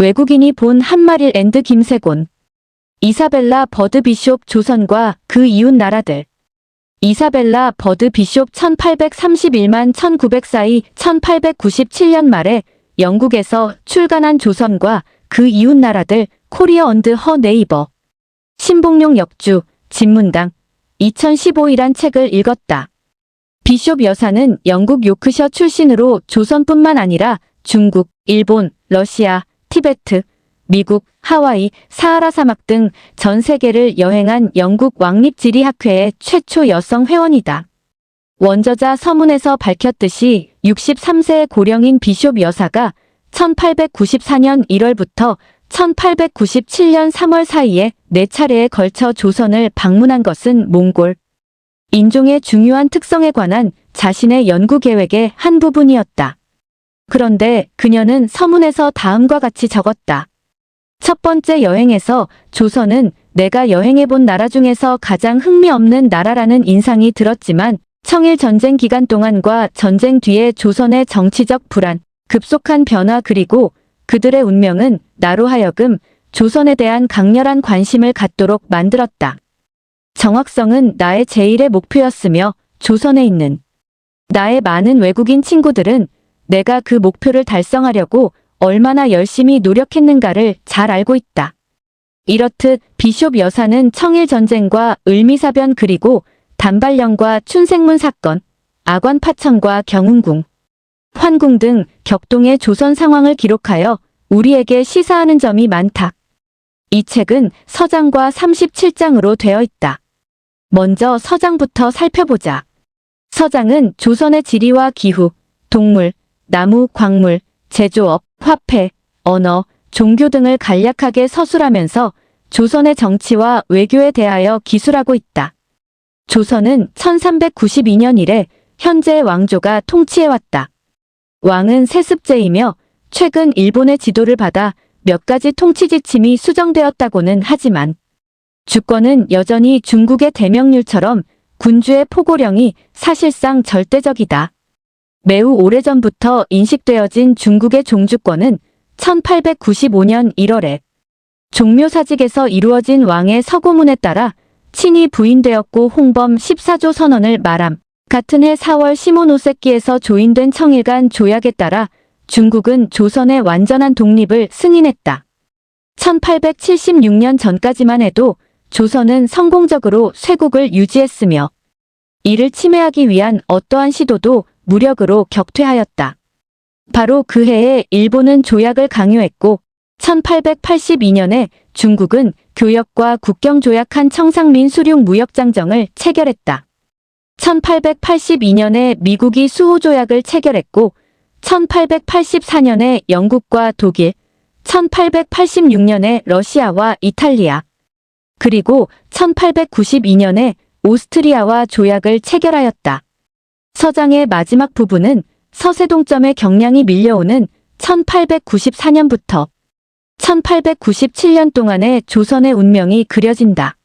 외국인이 본 한마릴 앤드 김세곤. 이사벨라 버드 비숍 조선과 그 이웃 나라들. 이사벨라 버드 비숍 1831만 1904이 1897년 말에 영국에서 출간한 조선과 그 이웃 나라들 코리아 언드 허 네이버. 신봉용 역주, 진문당. 2015이란 책을 읽었다. 비숍 여사는 영국 요크셔 출신으로 조선뿐만 아니라 중국, 일본, 러시아, 티베트, 미국, 하와이, 사하라 사막 등 전 세계를 여행한 영국 왕립지리학회의 최초 여성 회원이다. 원저자 서문에서 밝혔듯이 63세의 고령인 비숍 여사가 1894년 1월부터 1897년 3월 사이에 4차례에 걸쳐 조선을 방문한 것은 몽골 인종의 중요한 특성에 관한 자신의 연구 계획의 한 부분이었다. 그런데 그녀는 서문에서 다음과 같이 적었다. 첫 번째 여행에서 조선은 내가 여행해본 나라 중에서 가장 흥미없는 나라라는 인상이 들었지만 청일전쟁 기간 동안과 전쟁 뒤에 조선의 정치적 불안, 급속한 변화 그리고 그들의 운명은 나로 하여금 조선에 대한 강렬한 관심을 갖도록 만들었다. 정확성은 나의 제1의 목표였으며 조선에 있는 나의 많은 외국인 친구들은 내가 그 목표를 달성하려고 얼마나 열심히 노력했는가를 잘 알고 있다. 이렇듯 비숍 여사는 청일전쟁과 을미사변 그리고 단발령과 춘생문 사건, 아관 파천과 경운궁, 환궁 등 격동의 조선 상황을 기록하여 우리에게 시사하는 점이 많다. 이 책은 서장과 37장으로 되어 있다. 먼저 서장부터 살펴보자. 서장은 조선의 지리와 기후, 동물, 나무, 광물, 제조업, 화폐, 언어, 종교 등을 간략하게 서술하면서 조선의 정치와 외교에 대하여 기술하고 있다. 조선은 1392년 이래 현재의 왕조가 통치해왔다. 왕은 세습제이며 최근 일본의 지도를 받아 몇 가지 통치 지침이 수정되었다고는 하지만 주권은 여전히 중국의 대명률처럼 군주의 포고령이 사실상 절대적이다. 매우 오래전부터 인식되어진 중국의 종주권은 1895년 1월에 종묘사직에서 이루어진 왕의 서고문에 따라 친히 부인되었고 홍범 14조 선언을 말함. 같은 해 4월 시모노세키에서 조인된 청일 간 조약에 따라 중국은 조선의 완전한 독립을 승인했다. 1876년 전까지만 해도 조선은 성공적으로 쇄국을 유지했으며 이를 침해하기 위한 어떠한 시도도 무력으로 격퇴하였다. 바로 그 해에 일본은 조약을 강요했고 1882년에 중국은 교역과 국경조약한 청상민 수륙 무역장정을 체결했다. 1882년에 미국이 수호조약을 체결했고 1884년에 영국과 독일, 1886년에 러시아와 이탈리아, 그리고 1892년에 오스트리아와 조약을 체결하였다. 서장의 마지막 부분은 서세동점의 경량이 밀려오는 1894년부터 1897년 동안의 조선의 운명이 그려진다.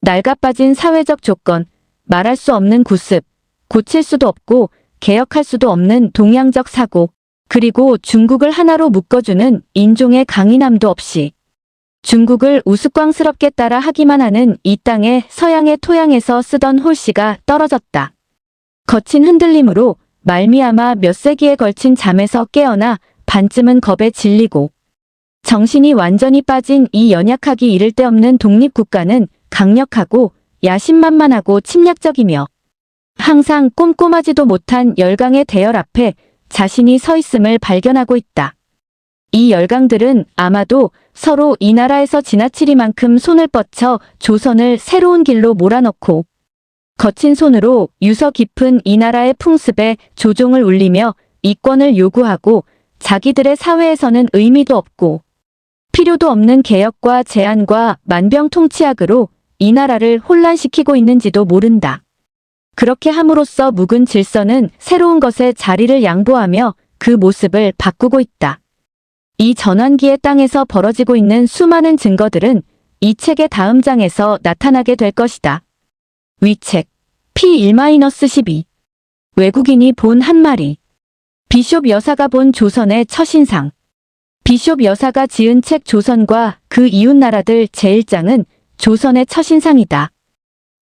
낡아빠진 사회적 조건, 말할 수 없는 구습, 고칠 수도 없고 개혁할 수도 없는 동양적 사고, 그리고 중국을 하나로 묶어주는 인종의 강인함도 없이 중국을 우스꽝스럽게 따라 하기만 하는 이 땅에 서양의 토양에서 쓰던 홀씨가 떨어졌다. 거친 흔들림으로 말미암아 몇 세기에 걸친 잠에서 깨어나 반쯤은 겁에 질리고 정신이 완전히 빠진 이 연약하기 이를 데 없는 독립국가는 강력하고 야심만만하고 침략적이며 항상 꼼꼼하지도 못한 열강의 대열 앞에 자신이 서 있음을 발견하고 있다. 이 열강들은 아마도 서로 이 나라에서 지나치리만큼 손을 뻗쳐 조선을 새로운 길로 몰아넣고 거친 손으로 유서 깊은 이 나라의 풍습에 조종을 울리며 이권을 요구하고 자기들의 사회에서는 의미도 없고 필요도 없는 개혁과 제한과 만병통치약으로 이 나라를 혼란시키고 있는지도 모른다. 그렇게 함으로써 묵은 질서는 새로운 것에 자리를 양보하며 그 모습을 바꾸고 있다. 이 전환기의 땅에서 벌어지고 있는 수많은 증거들은 이 책의 다음 장에서 나타나게 될 것이다. 위책 P1-12 외국인이 본 한마리 비숍 여사가 본 조선의 첫인상 비숍 여사가 지은 책 조선과 그 이웃 나라들 제1장은 조선의 첫인상이다.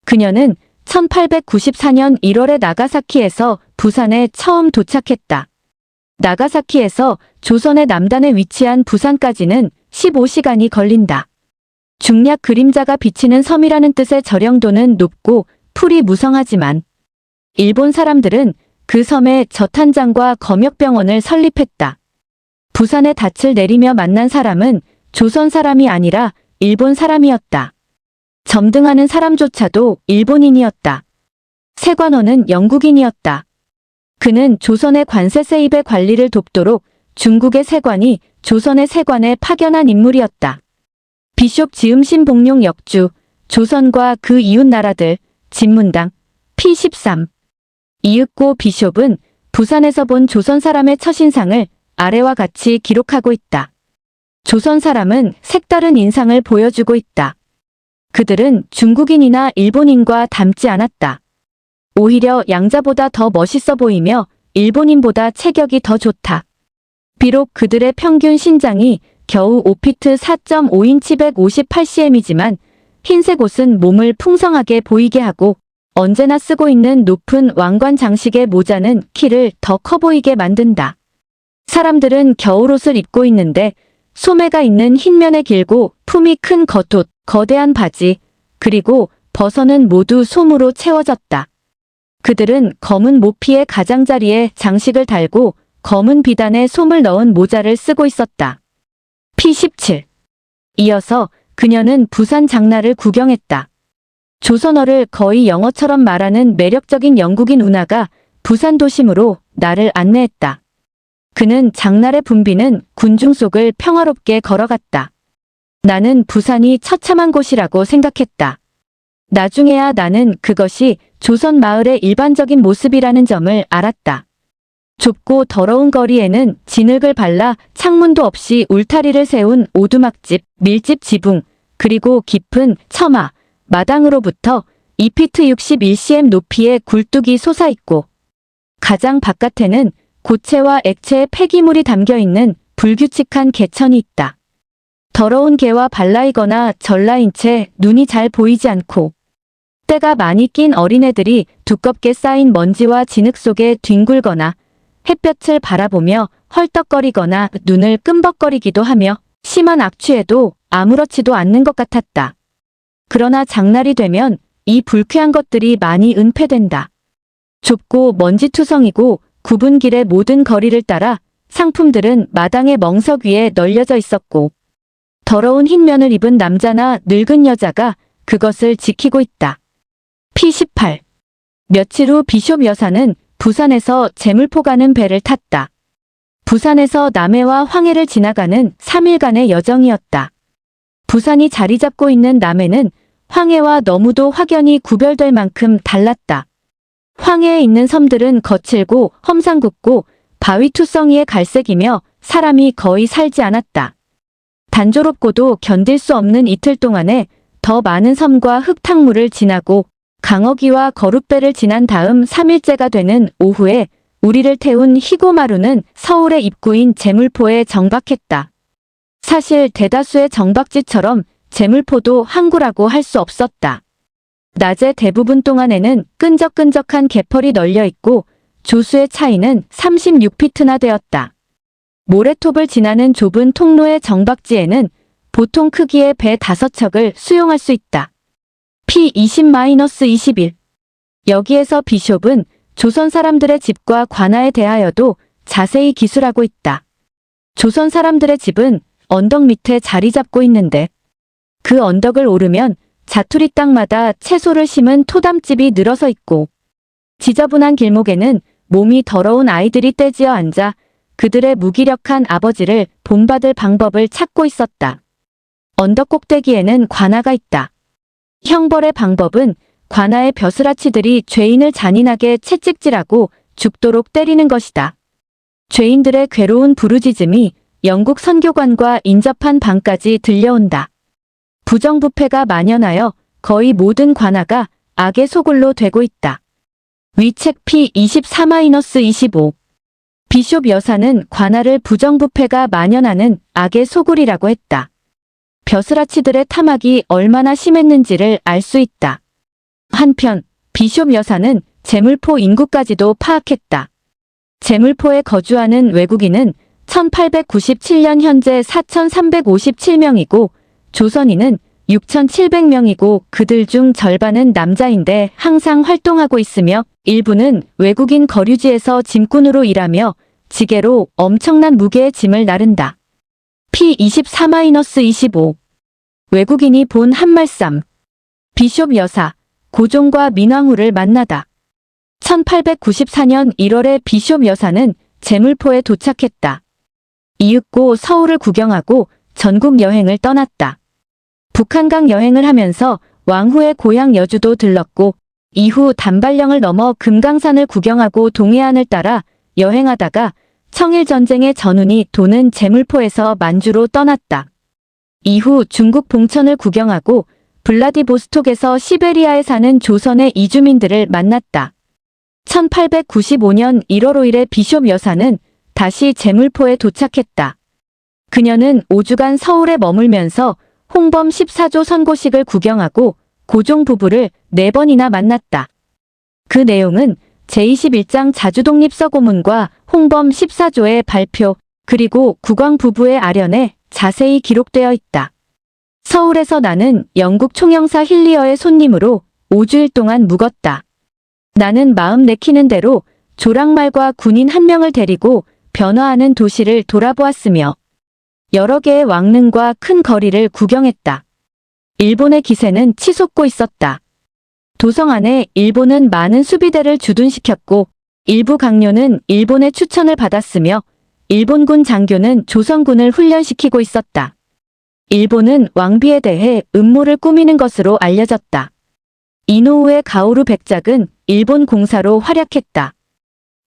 그녀는 1894년 1월에 나가사키에서 부산에 처음 도착했다. 나가사키에서 조선의 남단에 위치한 부산까지는 15시간이 걸린다. 중략 그림자가 비치는 섬이라는 뜻의 저령도는 높고 풀이 무성하지만 일본 사람들은 그 섬에 저탄장과 검역병원을 설립했다. 부산에 닻을 내리며 만난 사람은 조선 사람이 아니라 일본 사람이었다. 점등하는 사람조차도 일본인이었다. 세관원은 영국인이었다. 그는 조선의 관세 세입의 관리를 돕도록 중국의 세관이 조선의 세관에 파견한 인물이었다. 비숍 지음신 복룡 역주, 조선과 그 이웃 나라들, 진문당, P13. 이윽고 비숍은 부산에서 본 조선 사람의 첫인상을 아래와 같이 기록하고 있다. 조선 사람은 색다른 인상을 보여주고 있다. 그들은 중국인이나 일본인과 닮지 않았다. 오히려 양자보다 더 멋있어 보이며 일본인보다 체격이 더 좋다. 비록 그들의 평균 신장이 겨우 5피트 4.5인치 158cm이지만 흰색 옷은 몸을 풍성하게 보이게 하고 언제나 쓰고 있는 높은 왕관 장식의 모자는 키를 더 커 보이게 만든다. 사람들은 겨울옷을 입고 있는데 소매가 있는 흰면에 길고 품이 큰 겉옷, 거대한 바지, 그리고 버선은 모두 솜으로 채워졌다. 그들은 검은 모피의 가장자리에 장식을 달고 검은 비단에 솜을 넣은 모자를 쓰고 있었다. P17. 이어서 그녀는 부산 장나를 구경했다. 조선어를 거의 영어처럼 말하는 매력적인 영국인 운하가 부산 도심으로 나를 안내했다. 그는 장날의 붐비는 군중 속을 평화롭게 걸어갔다. 나는 부산이 처참한 곳이라고 생각했다. 나중에야 나는 그것이 조선 마을의 일반적인 모습이라는 점을 알았다. 좁고 더러운 거리에는 진흙을 발라 창문도 없이 울타리를 세운 오두막집, 밀집 지붕, 그리고 깊은 처마, 마당으로부터 2피트 61cm 높이의 굴뚝이 솟아있고 가장 바깥에는 고체와 액체의 폐기물이 담겨있는 불규칙한 개천이 있다. 더러운 개와 발라이거나 전라인 채 눈이 잘 보이지 않고 때가 많이 낀 어린애들이 두껍게 쌓인 먼지와 진흙 속에 뒹굴거나 햇볕을 바라보며 헐떡거리거나 눈을 끔벅거리기도 하며 심한 악취에도 아무렇지도 않는 것 같았다. 그러나 장날이 되면 이 불쾌한 것들이 많이 은폐된다. 좁고 먼지투성이고 굽은 길의 모든 거리를 따라 상품들은 마당의 멍석 위에 널려져 있었고 더러운 흰면을 입은 남자나 늙은 여자가 그것을 지키고 있다. P18. 며칠 후 비숍 여사는 부산에서 제물포 가는 배를 탔다. 부산에서 남해와 황해를 지나가는 3일간의 여정이었다. 부산이 자리 잡고 있는 남해는 황해와 너무도 확연히 구별될 만큼 달랐다. 황해에 있는 섬들은 거칠고 험상궂고 바위투성이의 갈색이며 사람이 거의 살지 않았다. 단조롭고도 견딜 수 없는 이틀 동안에 더 많은 섬과 흙탕물을 지나고 강어기와 거룻배를 지난 다음 3일째가 되는 오후에 우리를 태운 희고마루는 서울의 입구인 제물포에 정박했다. 사실 대다수의 정박지처럼 제물포도 항구라고 할 수 없었다. 낮의 대부분 동안에는 끈적끈적한 개펄이 널려 있고 조수의 차이는 36피트나 되었다. 모래톱을 지나는 좁은 통로의 정박지에는 보통 크기의 배 5척을 수용할 수 있다. P20-21. 여기에서 비숍은 조선 사람들의 집과 관아에 대하여도 자세히 기술하고 있다. 조선 사람들의 집은 언덕 밑에 자리 잡고 있는데 그 언덕을 오르면 자투리 땅마다 채소를 심은 토담집이 늘어서 있고 지저분한 길목에는 몸이 더러운 아이들이 떼지어 앉아 그들의 무기력한 아버지를 본받을 방법을 찾고 있었다. 언덕 꼭대기에는 관아가 있다. 형벌의 방법은 관아의 벼슬아치들이 죄인을 잔인하게 채찍질하고 죽도록 때리는 것이다. 죄인들의 괴로운 부르짖음이 영국 선교관과 인접한 방까지 들려온다. 부정부패가 만연하여 거의 모든 관아가 악의 소굴로 되고 있다. 위책 P24-25. 비숍 여사는 관아를 부정부패가 만연하는 악의 소굴이라고 했다. 벼슬아치들의 탐악이 얼마나 심했는지를 알 수 있다. 한편 비숍 여사는 제물포 인구까지도 파악했다. 제물포에 거주하는 외국인은 1897년 현재 4,357명이고 조선인은 6,700명이고 그들 중 절반은 남자인데 항상 활동하고 있으며 일부는 외국인 거류지에서 짐꾼으로 일하며 지게로 엄청난 무게의 짐을 나른다. P24-25 외국인이 본 한말씀 비숍 여사 고종과 민왕후를 만나다. 1894년 1월에 비숍 여사는 제물포에 도착했다. 이윽고 서울을 구경하고 전국 여행을 떠났다. 북한강 여행을 하면서 왕후의 고향 여주도 들렀고 이후 단발령을 넘어 금강산을 구경하고 동해안을 따라 여행하다가 청일전쟁의 전운이 도는 제물포에서 만주로 떠났다. 이후 중국 봉천을 구경하고 블라디보스톡에서 시베리아에 사는 조선의 이주민들을 만났다. 1895년 1월 5일에 비숍 여사는 다시 제물포에 도착했다. 그녀는 5주간 서울에 머물면서 홍범 14조 선고식을 구경하고 고종 부부를 4번이나 만났다. 그 내용은 제21장 자주독립서고문과 홍범 14조의 발표 그리고 국왕 부부의 아련에 자세히 기록되어 있다. 서울에서 나는 영국 총영사 힐리어의 손님으로 5주일 동안 묵었다. 나는 마음 내키는 대로 조랑말과 군인 1명을 데리고 변화하는 도시를 돌아보았으며 여러 개의 왕릉과 큰 거리를 구경했다. 일본의 기세는 치솟고 있었다. 도성 안에 일본은 많은 수비대를 주둔시켰고 일부 강요는 일본의 추천을 받았으며 일본군 장교는 조선군을 훈련시키고 있었다. 일본은 왕비에 대해 음모를 꾸미는 것으로 알려졌다. 이노우의 가오루 백작은 일본 공사로 활약했다.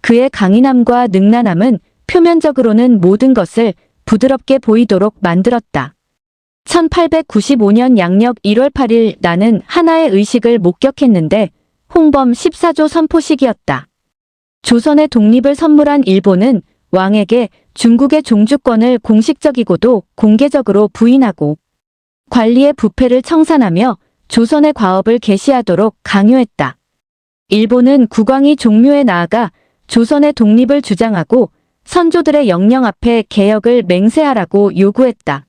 그의 강인함과 능란함은 표면적으로는 모든 것을 부드럽게 보이도록 만들었다. 1895년 양력 1월 8일 나는 하나의 의식을 목격했는데 홍범 14조 선포식이었다. 조선의 독립을 선물한 일본은 왕에게 중국의 종주권을 공식적이고도 공개적으로 부인하고 관리의 부패를 청산하며 조선의 과업을 개시하도록 강요했다. 일본은 국왕이 종묘에 나아가 조선의 독립을 주장하고 선조들의 영령 앞에 개혁을 맹세하라고 요구했다.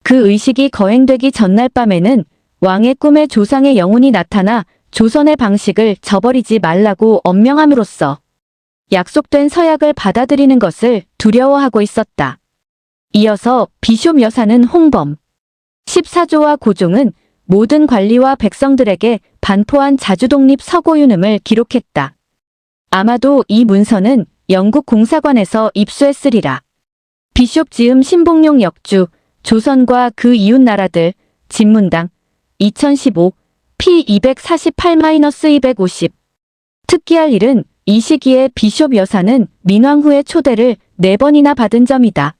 그 의식이 거행되기 전날 밤에는 왕의 꿈에 조상의 영혼이 나타나 조선의 방식을 저버리지 말라고 엄명함으로써 약속된 서약을 받아들이는 것을 두려워하고 있었다. 이어서 비숍 여사는 홍범 14조와 고종은 모든 관리와 백성들에게 반포한 자주독립 서고윤음을 기록했다. 아마도 이 문서는 영국 공사관에서 입수했으리라. 비숍 지음 신봉용 역주 조선과 그 이웃 나라들 진문당 2015 P248-250 특기할 일은 이 시기에 비숍 여사는 민왕후의 초대를 4번이나 받은 점이다.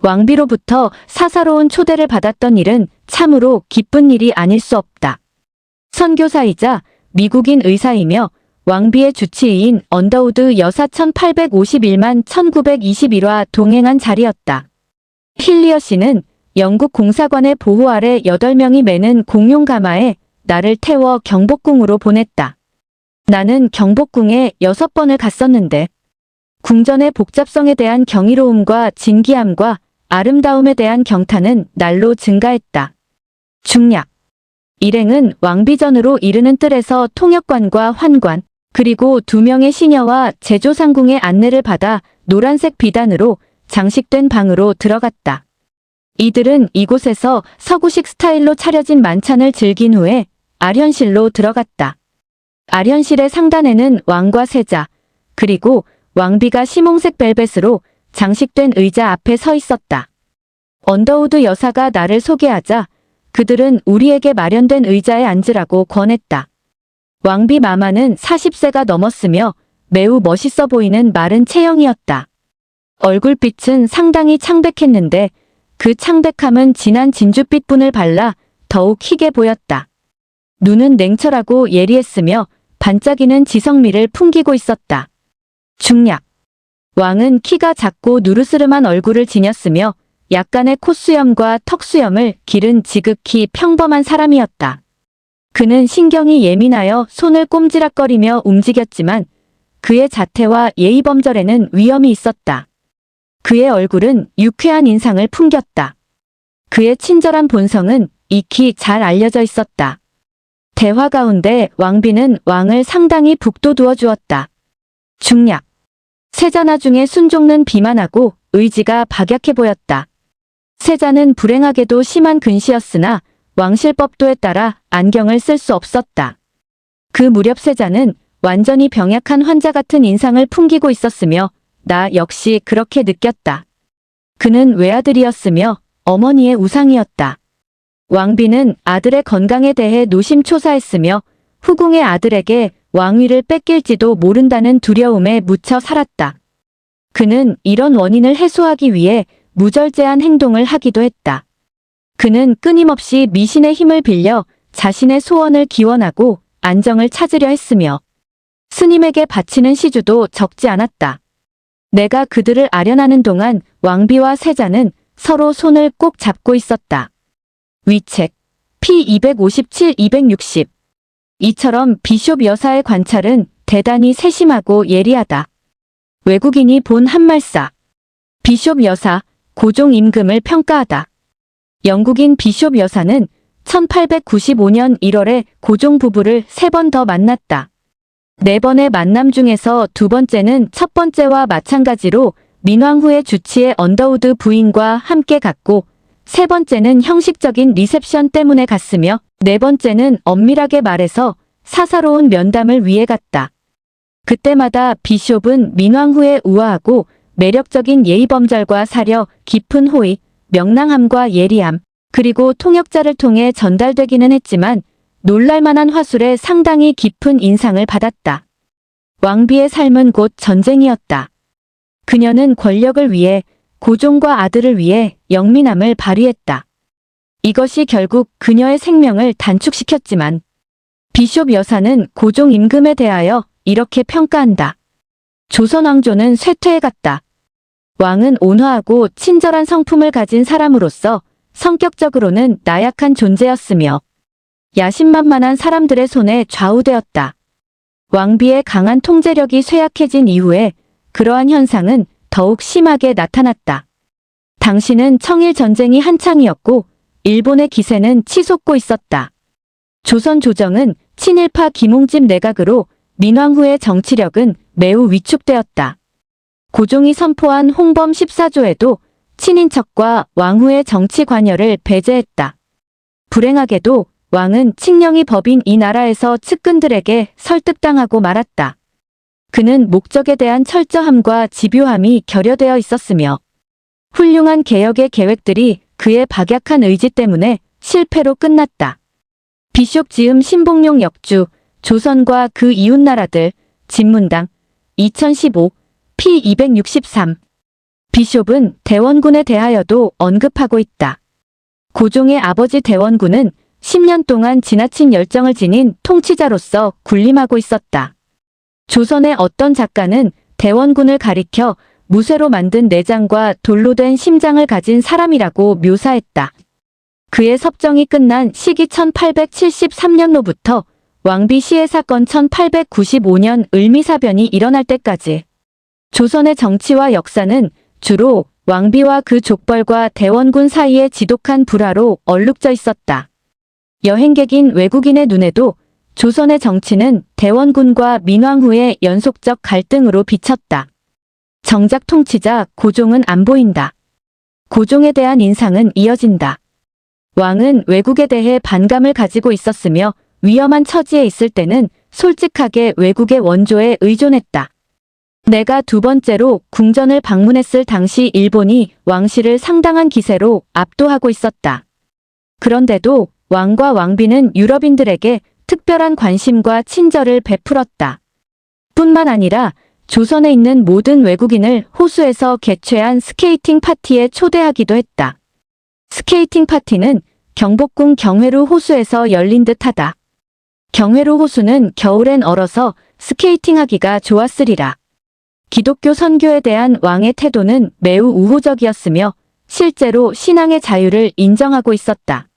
왕비로부터 사사로운 초대를 받았던 일은 참으로 기쁜 일이 아닐 수 없다. 선교사이자 미국인 의사이며 왕비의 주치의인 언더우드 여사 1851만 1921화 동행한 자리였다. 힐리어 씨는 영국 공사관의 보호 아래 8명이 매는 공용 가마에 나를 태워 경복궁으로 보냈다. 나는 경복궁에 6번을 갔었는데 궁전의 복잡성에 대한 경이로움과 진기함과 아름다움에 대한 경탄은 날로 증가했다. 중략 일행은 왕비전으로 이르는 뜰에서 통역관과 환관 그리고 2명의 시녀와 제조상궁의 안내를 받아 노란색 비단으로 장식된 방으로 들어갔다. 이들은 이곳에서 서구식 스타일로 차려진 만찬을 즐긴 후에 아련실로 들어갔다. 아련실의 상단에는 왕과 세자, 그리고 왕비가 시몽색 벨벳으로 장식된 의자 앞에 서 있었다. 언더우드 여사가 나를 소개하자 그들은 우리에게 마련된 의자에 앉으라고 권했다. 왕비 마마는 40세가 넘었으며 매우 멋있어 보이는 마른 체형이었다. 얼굴빛은 상당히 창백했는데 그 창백함은 진한 진주빛분을 발라 더욱 희게 보였다. 눈은 냉철하고 예리했으며 반짝이는 지성미를 풍기고 있었다. 중략 왕은 키가 작고 누르스름한 얼굴을 지녔으며 약간의 콧수염과 턱수염을 기른 지극히 평범한 사람이었다. 그는 신경이 예민하여 손을 꼼지락거리며 움직였지만 그의 자태와 예의범절에는 위험이 있었다. 그의 얼굴은 유쾌한 인상을 풍겼다. 그의 친절한 본성은 익히 잘 알려져 있었다. 대화 가운데 왕비는 왕을 상당히 북돋워 주었다. 중략. 세자나 중에 순종는 비만하고 의지가 박약해 보였다. 세자는 불행하게도 심한 근시였으나 왕실법도에 따라 안경을 쓸 수 없었다. 그 무렵 세자는 완전히 병약한 환자 같은 인상을 풍기고 있었으며 나 역시 그렇게 느꼈다. 그는 외아들이었으며 어머니의 우상이었다. 왕비는 아들의 건강에 대해 노심초사했으며 후궁의 아들에게 왕위를 뺏길지도 모른다는 두려움에 묻혀 살았다. 그는 이런 원인을 해소하기 위해 무절제한 행동을 하기도 했다. 그는 끊임없이 미신의 힘을 빌려 자신의 소원을 기원하고 안정을 찾으려 했으며 스님에게 바치는 시주도 적지 않았다. 내가 그들을 아련하는 동안 왕비와 세자는 서로 손을 꼭 잡고 있었다. 위책 P257-260 이처럼 비숍 여사의 관찰은 대단히 세심하고 예리하다. 외국인이 본 한말사. 비숍 여사, 고종 임금을 평가하다. 영국인 비숍 여사는 1895년 1월에 고종 부부를 3번 더 만났다. 4번의 만남 중에서 2번째는 첫 번째와 마찬가지로 민왕후의 주치의 언더우드 부인과 함께 갔고 3번째는 형식적인 리셉션 때문에 갔으며 4번째는 엄밀하게 말해서 사사로운 면담을 위해 갔다. 그때마다 비숍은 민왕후의 우아하고 매력적인 예의범절과 사려, 깊은 호의, 명랑함과 예리함, 그리고 통역자를 통해 전달되기는 했지만 놀랄만한 화술에 상당히 깊은 인상을 받았다. 왕비의 삶은 곧 전쟁이었다. 그녀는 권력을 위해 고종과 아들을 위해 영민함을 발휘했다. 이것이 결국 그녀의 생명을 단축시켰지만 비숍 여사는 고종 임금에 대하여 이렇게 평가한다. 조선 왕조는 쇠퇴해갔다. 왕은 온화하고 친절한 성품을 가진 사람으로서 성격적으로는 나약한 존재였으며 야심만만한 사람들의 손에 좌우되었다. 왕비의 강한 통제력이 쇠약해진 이후에 그러한 현상은 더욱 심하게 나타났다. 당시는 청일 전쟁이 한창이었고 일본의 기세는 치솟고 있었다. 조선 조정은 친일파 김홍집 내각으로 민왕후의 정치력은 매우 위축되었다. 고종이 선포한 홍범 14조에도 친인척과 왕후의 정치 관여를 배제했다. 불행하게도 왕은 칙령이 법인 이 나라에서 측근들에게 설득당하고 말았다. 그는 목적에 대한 철저함과 집요함이 결여되어 있었으며 훌륭한 개혁의 계획들이 그의 박약한 의지 때문에 실패로 끝났다. 비숍 지음 신봉용 역주, 조선과 그 이웃나라들, 진문당, 2015, P263 비숍은 대원군에 대하여도 언급하고 있다. 고종의 아버지 대원군은 10년 동안 지나친 열정을 지닌 통치자로서 군림하고 있었다. 조선의 어떤 작가는 대원군을 가리켜 무쇠로 만든 내장과 돌로 된 심장을 가진 사람이라고 묘사했다. 그의 섭정이 끝난 시기 1873년로부터 왕비 시해 사건 1895년 을미사변이 일어날 때까지 조선의 정치와 역사는 주로 왕비와 그 족벌과 대원군 사이의 지독한 불화로 얼룩져 있었다. 여행객인 외국인의 눈에도 조선의 정치는 대원군과 민왕후의 연속적 갈등으로 비쳤다. 정작 통치자 고종은 안 보인다. 고종에 대한 인상은 이어진다. 왕은 외국에 대해 반감을 가지고 있었으며 위험한 처지에 있을 때는 솔직하게 외국의 원조에 의존했다. 내가 2번째로 궁전을 방문했을 당시 일본이 왕실을 상당한 기세로 압도하고 있었다. 그런데도 왕과 왕비는 유럽인들에게 특별한 관심과 친절을 베풀었다. 뿐만 아니라 조선에 있는 모든 외국인을 호수에서 개최한 스케이팅 파티에 초대하기도 했다. 스케이팅 파티는 경복궁 경회루 호수에서 열린 듯하다. 경회루 호수는 겨울엔 얼어서 스케이팅하기가 좋았으리라. 기독교 선교에 대한 왕의 태도는 매우 우호적이었으며 실제로 신앙의 자유를 인정하고 있었다.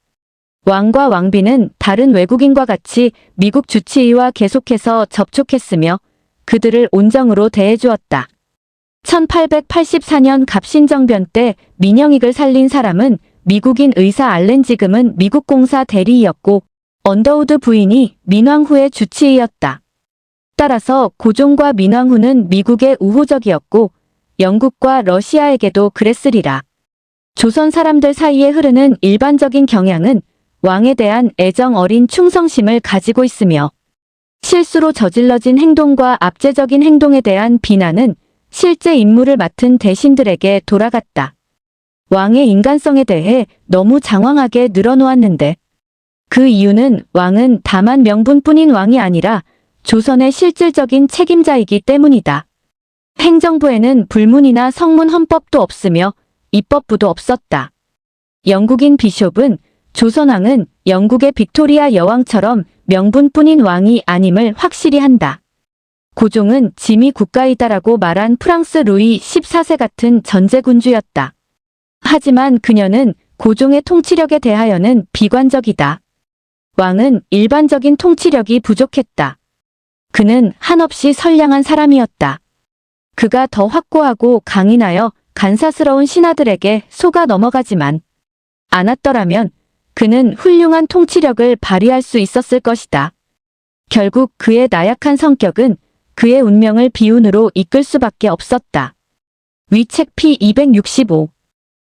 왕과 왕비는 다른 외국인과 같이 미국 주치의와 계속해서 접촉했으며 그들을 온정으로 대해주었다. 1884년 갑신정변 때 민영익을 살린 사람은 미국인 의사 알렌 지금은 미국 공사 대리이었고 언더우드 부인이 민왕후의 주치의였다. 따라서 고종과 민왕후는 미국에 우호적이었고 영국과 러시아에게도 그랬으리라. 조선 사람들 사이에 흐르는 일반적인 경향은 왕에 대한 애정 어린 충성심을 가지고 있으며 실수로 저질러진 행동과 압제적인 행동에 대한 비난은 실제 임무를 맡은 대신들에게 돌아갔다. 왕의 인간성에 대해 너무 장황하게 늘어놓았는데 그 이유는 왕은 다만 명분뿐인 왕이 아니라 조선의 실질적인 책임자이기 때문이다. 행정부에는 불문이나 성문 헌법도 없으며 입법부도 없었다. 영국인 비숍은 조선왕은 영국의 빅토리아 여왕처럼 명분뿐인 왕이 아님을 확실히 한다. 고종은 짐이 국가이다라고 말한 프랑스 루이 14세 같은 전제군주였다. 하지만 그녀는 고종의 통치력에 대하여는 비관적이다. 왕은 일반적인 통치력이 부족했다. 그는 한없이 선량한 사람이었다. 그가 더 확고하고 강인하여 간사스러운 신하들에게 속아 넘어가지만 않았더라면 그는 훌륭한 통치력을 발휘할 수 있었을 것이다. 결국 그의 나약한 성격은 그의 운명을 비운으로 이끌 수밖에 없었다. 위책 P265